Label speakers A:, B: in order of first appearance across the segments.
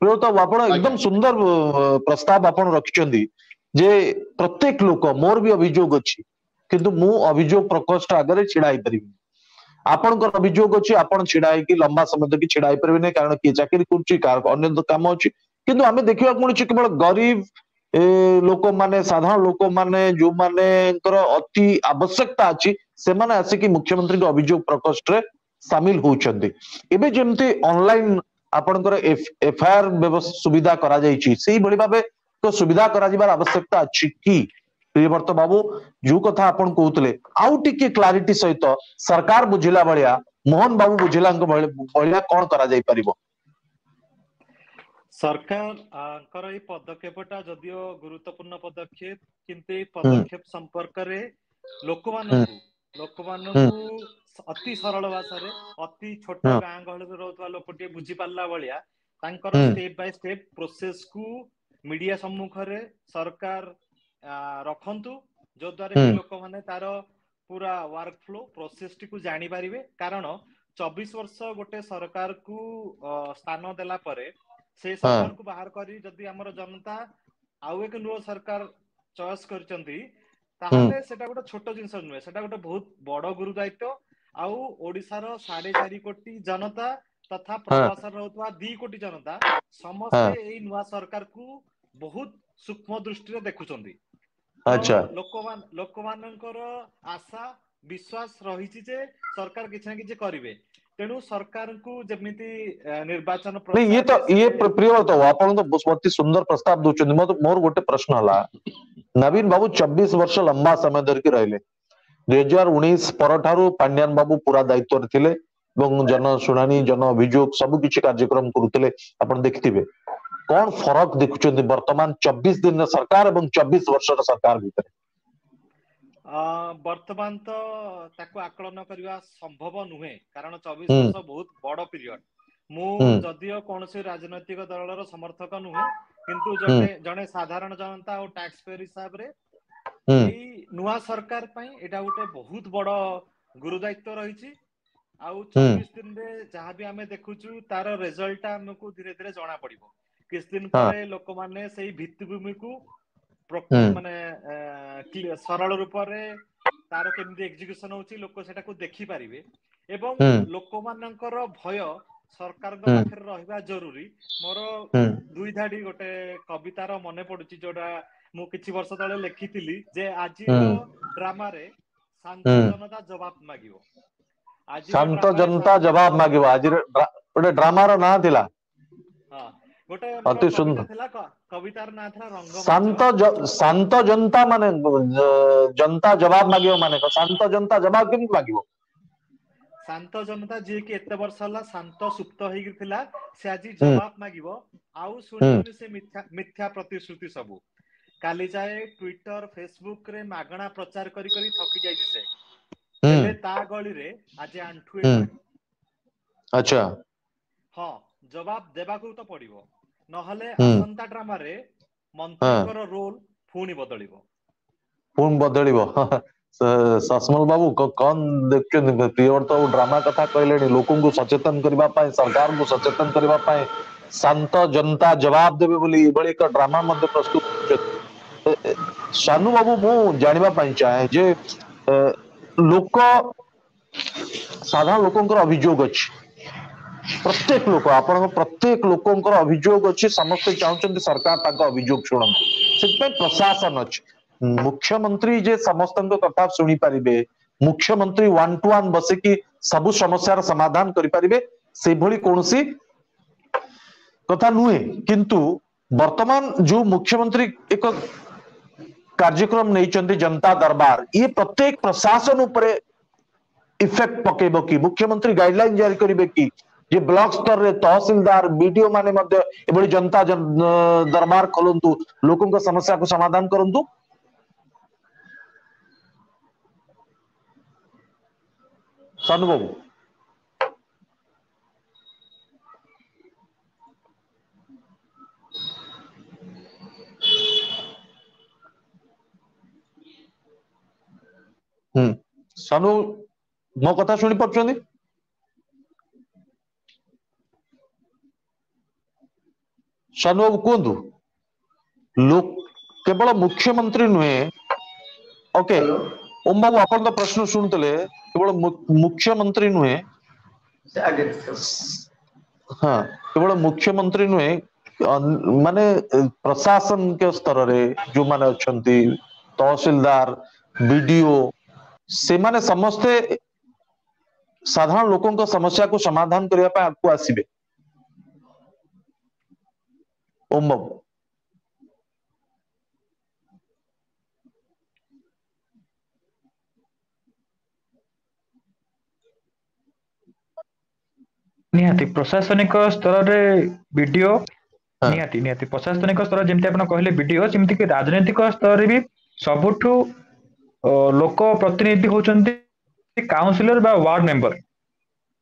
A: तो आपण एकदम सुंदर प्रस्ताव आपण रखिछंदी जे प्रत्येक लोक मोर भी अभियोग अछि किंतु मु अभियोग प्रकोष्ठ आगे छिड़ा ही परिबी आपनकर अभियोग अछि आपण छिड़ा कि लंबा समय तक छिड़ा ही परिबे नै कारण कि चाकरी करछि कार अन्य काम अछि किंतु आमे देखिबा कोन केवल गरीब लोक माने साधारण लोक माने जो माने अति आवश्यकता अछि से माने आसिकी मुख्यमंत्री के अभियोग प्रकोष्ठ रे शामिल होउछंदी एबे जेमते ऑनलाइन आपनकर एफआईआर व्यवस्था सुविधा करा जायछि सेही भली भाबे तो सुविधा करा जिबार आवश्यकता अछि कि प्रियव्रत बाबू जो कथा आपण कहउतले आउ टिके क्लैरिटी सहित सरकार बुझिला बलिया मोहन बाबू बुझिला बलिया कोन करा जाय परिबो
B: सरकार ये पदक्षेपटा जदियो गुरुत्वपूर्ण पदक्षेप किंतु पदक्षेप संपर्क रे लोकमानंकु अति सरल भाषा रे अति छोट गां गहल रे रहउतवा लोकटे बुझी पाल्ला बलिया तांकर स्टेप बाय स्टेप प्रोसेस को मीडिया सम्मुख रे सरकार रखंतु जो द्वारा कि लोक माने तार पूरा वर्क फ्लो प्रोसेस टी को जानि पारिबे कारण 24 वर्ष गोटे सरकार को स्थान देला परे से सरकार को बाहर करी जदि हमर जनता आउ एक नुओ सरकार चॉइस करचंती ताहले सेटा गोटे छोट जिंस नुहे सेटा गोटे बहुत बड़ गुरु दायित्व आउ ओडिसा रो 4.5 कोटी जनता तथा प्रवास रहउतवा 2 कोटी जनता समस्ते एई नुआ सरकार को बहुत सूक्ष्म दृष्टि रे देखुचंदी
A: अच्छा
B: लोक मानकर आशा विश्वास रहिछि जे सरकार किछ ना किछ करिवे तेणु सरकार को जमिति निर्वाचन
A: नहीं ये प्रिय तो आपण तो बहुत सुंदर प्रस्ताव दोचंदी मोर गोटे प्रश्न हला नवीन बाबू 24 वर्ष लंबा समय धर के रहले 2019 परठारु पांड्यान बाबू पूरा दायित्व रे थिले एवं जन शुणानी जन अभियोग सब किछि कार्यक्रम करुतिले आपण देखिथिबे कौन फरक देखुचंदी वर्तमान 24 दिन सरकार एवं 24 वर्ष सरकार भीतर
B: वर्तमान तो ताको आकलन करबा संभव नुहे कारण 24 वर्ष बहुत बड़ पीरियड मु जदियो कोनसे राजनैतिक दलर समर्थक नुहे किंतु जने साधारण जनता और टैक्स पेयर हिसाब रे एई नुआ सरकार पई एटा गोटे बहुत बड़ गुरु दायित्व रहिछि आउ 24 दिन रे जहां भी हमें देखुछु तार रिजल्ट हमको धीरे धीरे जाना पड़िबो किस दिन परे लोक माने सेही भित्तिभूमि को माने सरल रूप रे तार केमि एग्जीक्यूशन होछि लोक सेटा को देखि पारिबे एवं लोक मानकर भय सरकार को पाखर रहबा जरूरी मोर दुई धाडी गोटे कवितार मने पडुची जोडा मु किछि वर्ष तळे लेखितिली जे आजि ड्रामा रे शांत जनता जवाब मागिवो
A: शांत जनता जवाब मागिवो आज गोटे ड्रामा रो ना थिला
B: हां गोटे मोर कविता थिला कवितार ना थिला
A: रंगमंच शांत जनता माने जनता जवाब मागिवो माने शांत जनता जवाब केमि मागिवो
B: शांत जनता जे कि एते वर्ष हला शांत सुप्त हेगी थिला से आज जवाब मागिवो आउ सुनियोनी से मिथ्या प्रतिश्रुति सब काली जाए ट्विटर फेसबुक रे मागणा प्रचार करी करी थकी जाइछि से हेले ता गळी रे आज आंठुए पानी
A: अच्छा
B: हां जवाब देबा को तो पड़िबो नहले आसंता ड्रामा रे मंत्रीकर रोल पुणी बदलिबो
A: ससमल बाबू कौन देखते प्रियव्रत बाबू ड्रामा कथा कहले लोकों को सचेतन करबा पाए सरकार को सचेतन करबा पाए शांत जनता जवाब देबे बोली एबळी एक ड्रामा मध्ये प्रस्तुत शानू बाबू मु जानिबा पाई चाहे जे लोक साधारण लोकंकर अभियोग अछि प्रत्येक लोक आपण प्रत्येक लोकंकर अभियोग अछि समस्त चाहउछन्ती सरकार ताको अभियोग शुणन सेते प्रशासन अछि मुख्यमंत्री जे समस्त कथा शुणी पारिबे मुख्यमंत्री 1 to 1 बसे कि सब समस्या समाधान करि पारिबे से भली कोनसी कथा नुहे किंतु वर्तमान जो मुख्यमंत्री एक कार्यक्रम नहीं जनता दरबार ये प्रत्येक प्रशासन उपरे इफेक्ट पकेबो कि मुख्यमंत्री गाइडलाइन जारी करिवे कि जे ब्लॉक स्तर रे तहसीलदार बीडीओ माने मध्ये एबडी जनता दरबार खोलंतु लोकों को समस्या को समाधान करंतु सानू बाबू सानू मो कथा शुणी पछुनी शानु बाबू कहतु लोक केवल मुख्यमंत्री नुहे ओके
C: हेलो
A: ओम बाबू अपन तो प्रश्न शुणुले केवल मुख्यमंत्री नुहे
C: आगे
A: हाँ केवल मुख्यमंत्री नुहे माने प्रशासन के स्तर रे जो माने अछंती तहसीलदार बीडीओ से माने समस्ते साधारण लोकों को समस्या को समाधान करने पे आपको आसीबे ओम बाबू
D: निहाती प्रशासनिक स्तर रे वीडियो
A: हाँ
D: निहाती निहाती प्रशासनिक स्तर जेमती आपण कहले वीडियो जेमती कि राजनैतिक स्तर रे भी सबुठु लोक प्रतिनिधि होचंती काउंसिलर बा वार्ड मेंबर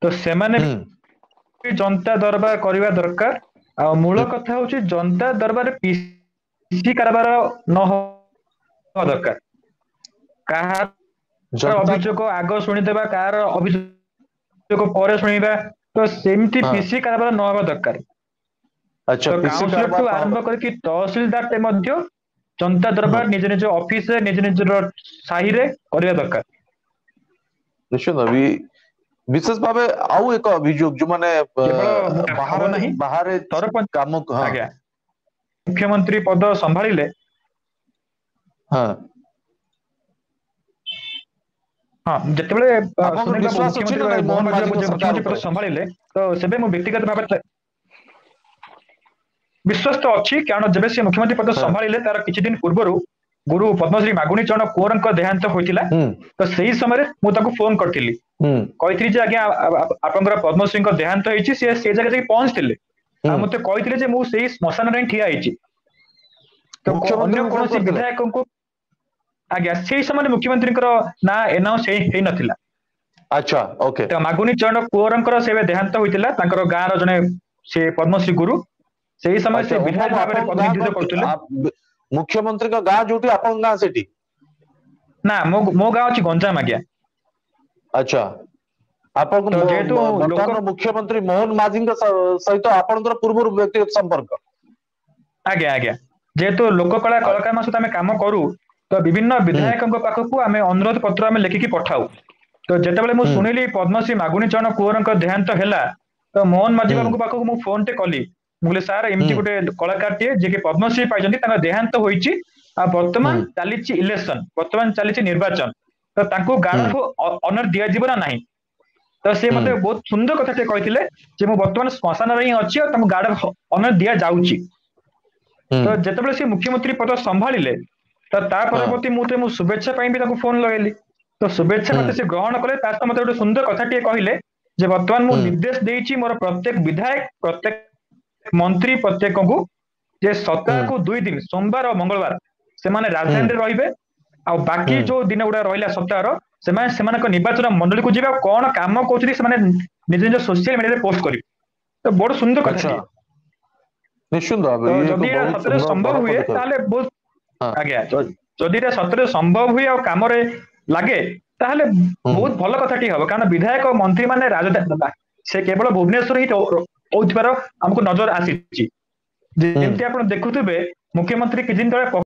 D: तो सेमाने भी जनता दरबार करबा दरकार आ मूल कथा होची जनता दरबार पीसी कारबार न हो दरकार कहा
A: जनता
D: अभियोग आग शुणिदेबा कार अभियोग पर शुणिबा तो सेमती
A: हाँ
D: पीसी कारबार न होबा दरकार
A: अच्छा
D: तो
A: पीसी
D: काउंसिलर
A: कारबार
D: टू
A: न
D: आरंभ
A: होबा
D: करके तहसीलदार ते मध्य जनता दरबार निज निज ऑफिस रे निज निज साही रे करबा दरकार
A: निश्चित अभी विशेष भावे आउ एक अभियोग जो माने
D: केवल
A: बाहर
D: हब नहीं
A: बाहर
D: सरपंच
A: काम हाँ
D: आज्ञा मुख्यमंत्री पद संभाळिले
A: हाँ
D: हाँ जेतेबेले
A: आपन
D: सुनील बाबू
A: विश्वास अछि
D: मुख्यमंत्री
A: ना नहीं
D: मोहन
A: मोहन
D: माझी
A: माझी को सरकार
D: मुख्यमंत्री पद
A: ऊपर
D: संभाळिले तो सेबे मु व्यक्तिगत भाबे विश्वास तो अच्छी कारण जब से मुख्यमंत्री पद
A: हाँ
D: संभाळिले तार किछि दिन पूर्वरु गुरु पद्मश्री मागुणी चरण कुंवरଙ୍କ देहांत होइतिला तो सही समय मु ताको फोन करथिली कहिथिली जे आज्ञा आपनकर पद्मश्री को देहांत होइछि से जगह जाई पहुंचथिले आ मते कहिथिले जे मु सेही स्मशान रे ठिया आइछि तो
A: मुख्यमंत्री
D: अन्य
A: को फोन
D: कोनोसी
A: करथिले
D: विधायक को आज्ञा सेही समय मुख्यमंत्री ना एनाउंस हेई नथिला
A: अच्छा ओके
D: तो मागुणी चरण कुंवरଙ୍କର सेबे देहांत होइतिला तांकर गाଁ रो जने से पद्मश्री गुरु सेही समय
A: अच्छा
D: से विधायक भाबरे प्रतिनिधित्व करथिले
A: मुख्यमंत्री का गाँ जोटी आपन गाँ सेठी
D: ना मो गाँ अछि गंजाम आज्ञा
A: अच्छा आपन
D: तो जेहेतु
A: वर्तमान
D: लोक
A: मुख्यमंत्री मोहन माझी सहित आपनकर पूर्व व्यक्तिगत संपर्क
D: आज्ञा आज्ञा जेहेतु लोककला कलाकार सहित आम काम करू तो विभिन्न विधायकों पाखक आम अनुरोध पत्र आम लिखिकी पठाऊ तो जितेबाला मुझे शुणिली पद्मश्री मागुणी चरण कुंवरଙ୍କ देहांत है तो मोहन माझी बाबू पाखक मु फोन टे कली मुझे सार एमती गोटे कलाकार टे जे कि पद्मश्री पाई देहांत होइछि आ वर्तमान चली इलेक्शन वर्तमान चली निर्वाचन तो तांको गार्ड ऑफ ऑनर दिया जीव ना नहीं तो से मते बहुत सुंदर कथा टे कहिथिले जे मु वर्तमान श्मशान रे ही अछि और तांको गार्ड ऑफ ऑनर दिया जाउछि तो जेतेबेले से मुख्यमंत्री पद संभाळिले तो ता परवर्ती मुहूर्ते मु शुभेच्छा पाई भी ताको फोन लगेली तो शुभेच्छा मते से ग्रहण कले ता मते गोटे सुंदर कथा टे कहिले जे वर्तमान मु निर्देश देइछि मोर प्रत्येक विधायक प्रत्येक मंत्री प्रत्येक को जे सप्ताह को 2 दिन सोमवार और मंगलवार से माने राजधानी रे रहिबे आ बाकी जो दिन गुडा रहिला सप्ताह से माने निर्वाचन मंडली को जिबा कोन काम कोचरी से माने निज निज सोशल मीडिया रे पोस्ट करी तो बड़ सुंदर कथा
A: निश्चित
D: तो जदि सतरे संभव हुए ताले बहुत आज्ञा जदि सतरे संभव हुए और काम रे लागे ताहले बहुत भल कथाटी हम कारण विधायक मंत्री माने राजधानी से केवल भुवनेश्वर ही होउथिबार हमको नजर आसी जेमती आपण देखुथिबे मुख्यमंत्री कि दिन तळे